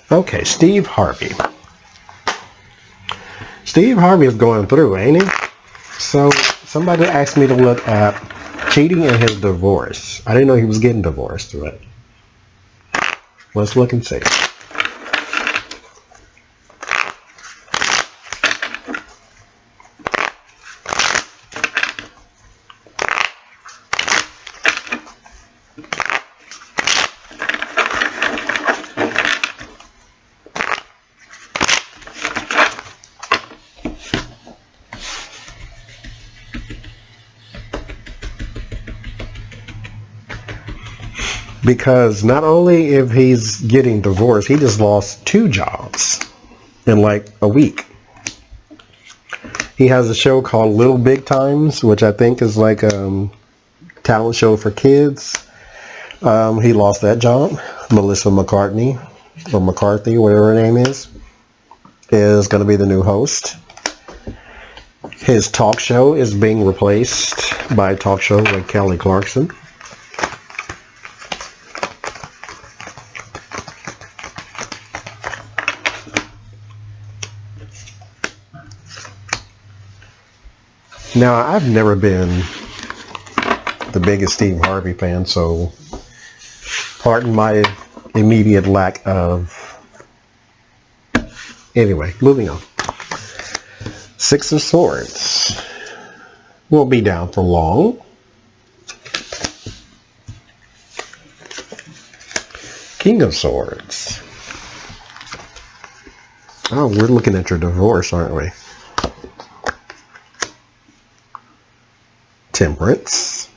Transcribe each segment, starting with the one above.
Okay, Steve Harvey. Steve Harvey is going through, ain't he? So somebody asked me to look at cheating in his divorce. I didn't know he was getting divorced, right? Let's look and see. Because not only if he's getting divorced, he just lost 2 jobs in like a week. He has a show called Little Big Times, which I think is like a talent show for kids. He lost that job. Melissa McCarthy, whatever her name is going to be the new host. His talk show is being replaced by a talk show with Kelly Clarkson. Now, I've never been the biggest Steve Harvey fan, so pardon my immediate lack of... Anyway, moving on. 6 of Swords. Won't be down for long. King of Swords. Oh, we're looking at your divorce, aren't we? Temperance.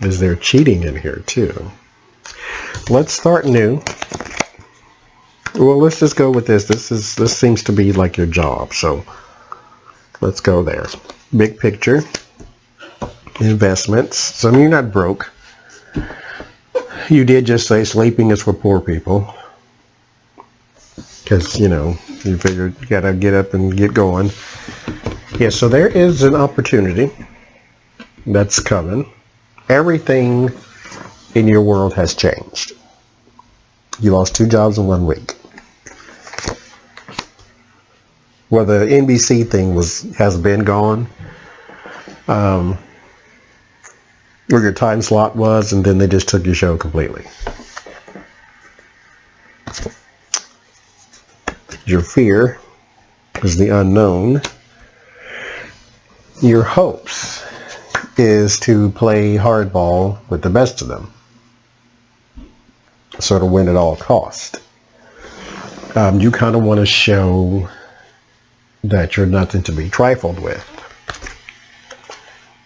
Is there cheating in here too? Let's start new. Well, let's just go with this. This seems to be like your job, so let's go there. Big picture. Investments. So you're not broke. You did just say sleeping is for poor people. Because, you know, you figured you gotta get up and get going. Yeah, so there is an opportunity that's coming. Everything in your world has changed. You lost 2 jobs in 1 week. Well, the NBC thing has been gone. Where your time slot was, and then they just took your show completely. Your fear is the unknown. Your hopes is to play hardball with the best of them. Sort of win at all cost. You kind of want to show that you're nothing to be trifled with.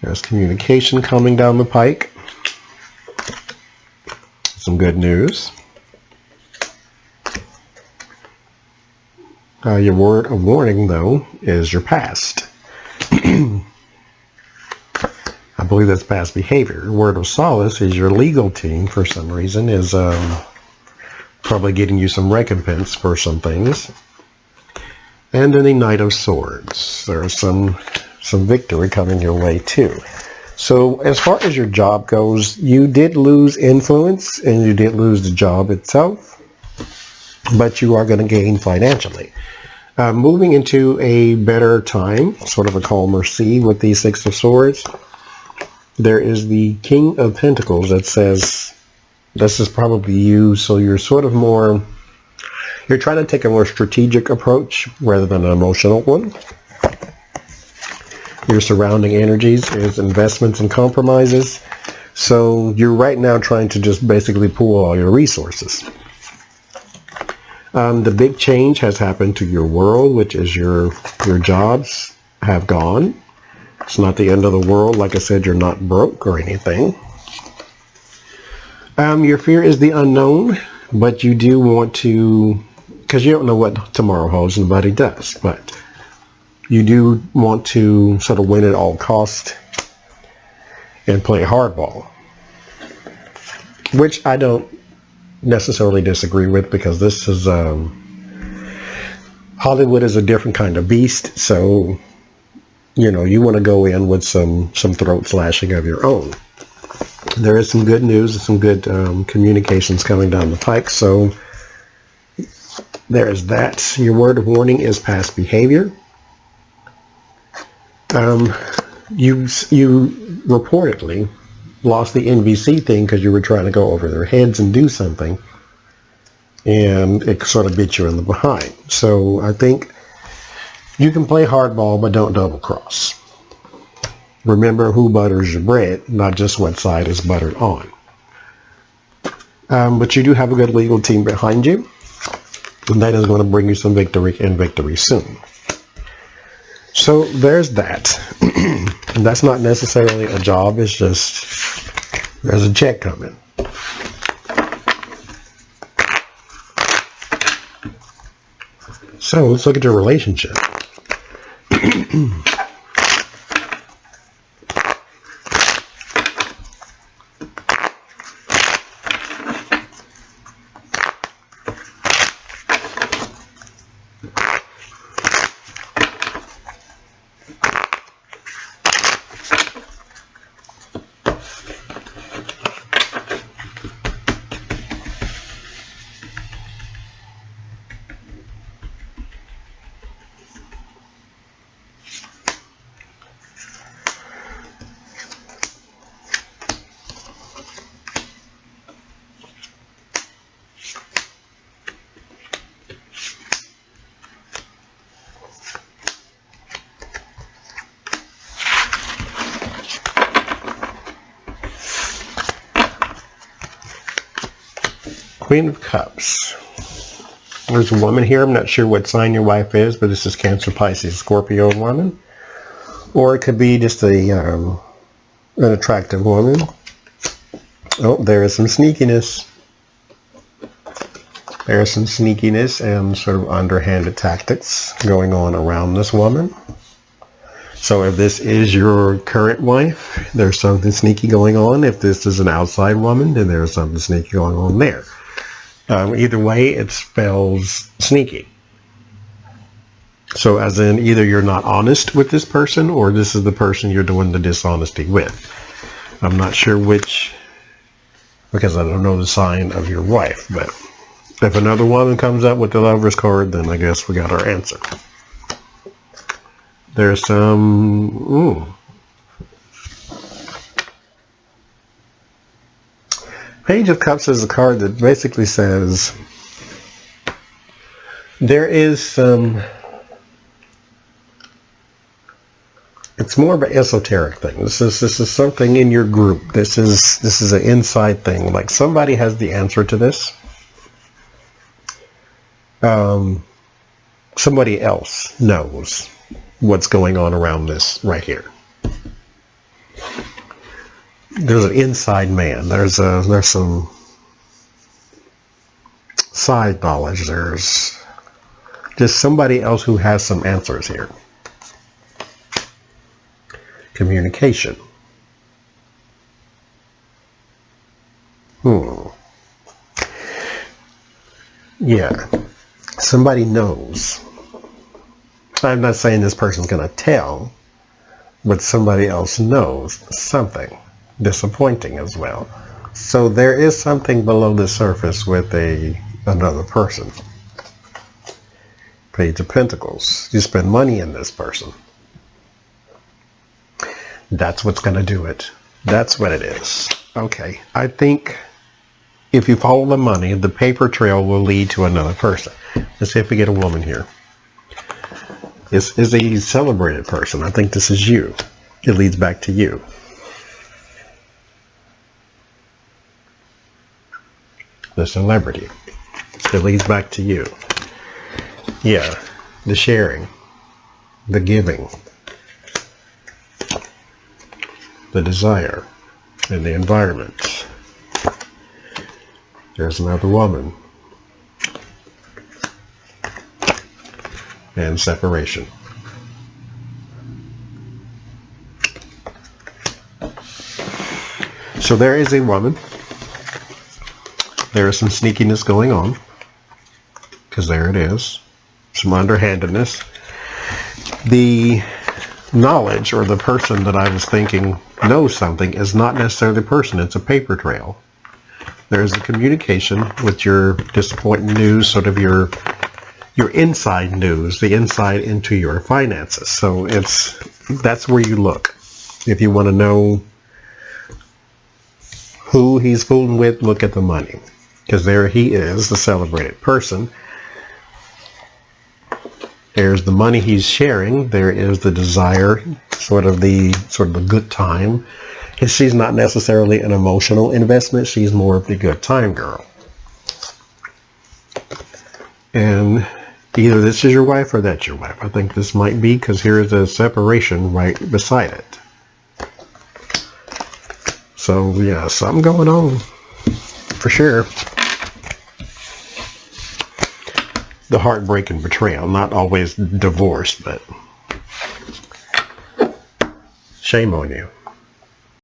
There's communication coming down the pike. Some good news. Your word of warning, though, is your past. I believe that's past behavior. Word of solace is your legal team, for some reason, is probably getting you some recompense for some things. And then a Knight of Swords. There's some victory coming your way, too. So as far as your job goes, you did lose influence, and you did lose the job itself, but you are going to gain financially. Moving into a better time, sort of a calmer sea with the 6 of Swords, there is the King of Pentacles that says, this is probably you, so you're sort of more, you're trying to take a more strategic approach rather than an emotional one. Your surrounding energies is investments and compromises, so you're right now trying to just basically pool all your resources. The big change has happened to your world, which is your jobs have gone. It's not the end of the world. Like I said, you're not broke or anything. Your fear is the unknown, but you do want to, because you don't know what tomorrow holds, nobody does, but you do want to sort of win at all cost and play hardball, which I don't necessarily disagree with, because this is Hollywood is a different kind of beast, so you know you want to go in with some throat slashing of your own. There is some good news and some good communications coming down the pike, so there is that. Your word of warning is past behavior. You reportedly lost the NVC thing because you were trying to go over their heads and do something, and it sort of bit you in the behind. So I think you can play hardball, but don't double cross. Remember who butters your bread, not just what side is buttered on. But you do have a good legal team behind you, and that is going to bring you some victory and victory soon. So there's that. And that's not necessarily a job, it's just there's a check coming. So let's look at your relationship. Queen of Cups. There's a woman here. I'm not sure what sign your wife is, but this is Cancer, Pisces, Scorpio woman. Or it could be just an attractive woman. Oh, there is some sneakiness. There's some sneakiness and sort of underhanded tactics going on around this woman. So if this is your current wife, there's something sneaky going on. If this is an outside woman, then there's something sneaky going on there. Either way, it spells sneaky. So as in, either you're not honest with this person, or this is the person you're doing the dishonesty with. I'm not sure which, because I don't know the sign of your wife. But if another woman comes up with the Lover's card, then I guess we got our answer. There's some... Page of Cups is a card that basically says there is some... It's more of an esoteric thing. This is something in your group. This is an inside thing. Like somebody has the answer to this. Somebody else knows what's going on around this right here. There's an inside man. There's some side knowledge. There's just somebody else who has some answers here. Communication. Yeah. Somebody knows. I'm not saying this person's going to tell, but somebody else knows something. Disappointing as well. So there is something below the surface with another person. Page of Pentacles. You spend money in this person. That's what's going to do it. That's what it is. Okay. I think if you follow the money, the paper trail will lead to another person. Let's see if we get a woman here. This is a celebrated person. I think this is you. It leads back to you. The celebrity. It leads back to you. Yeah. The sharing. The giving. The desire. And the environment. There's another woman. And separation. So there is a woman. There is some sneakiness going on, because there it is. Some underhandedness. The knowledge, or the person that I was thinking knows something, is not necessarily the person. It's a paper trail. There's a communication with your disappointing news, sort of your your inside news, the insight into your finances. So that's where you look. If you want to know who he's fooling with, look at the money. Because there he is, the celebrated person. There's the money he's sharing. There is the desire, sort of the good time. And she's not necessarily an emotional investment. She's more of the good time girl. And either this is your wife or that's your wife. I think this might be, because here is a separation right beside it. So yeah, something going on for sure. The heartbreak and betrayal, not always divorce, but shame on you.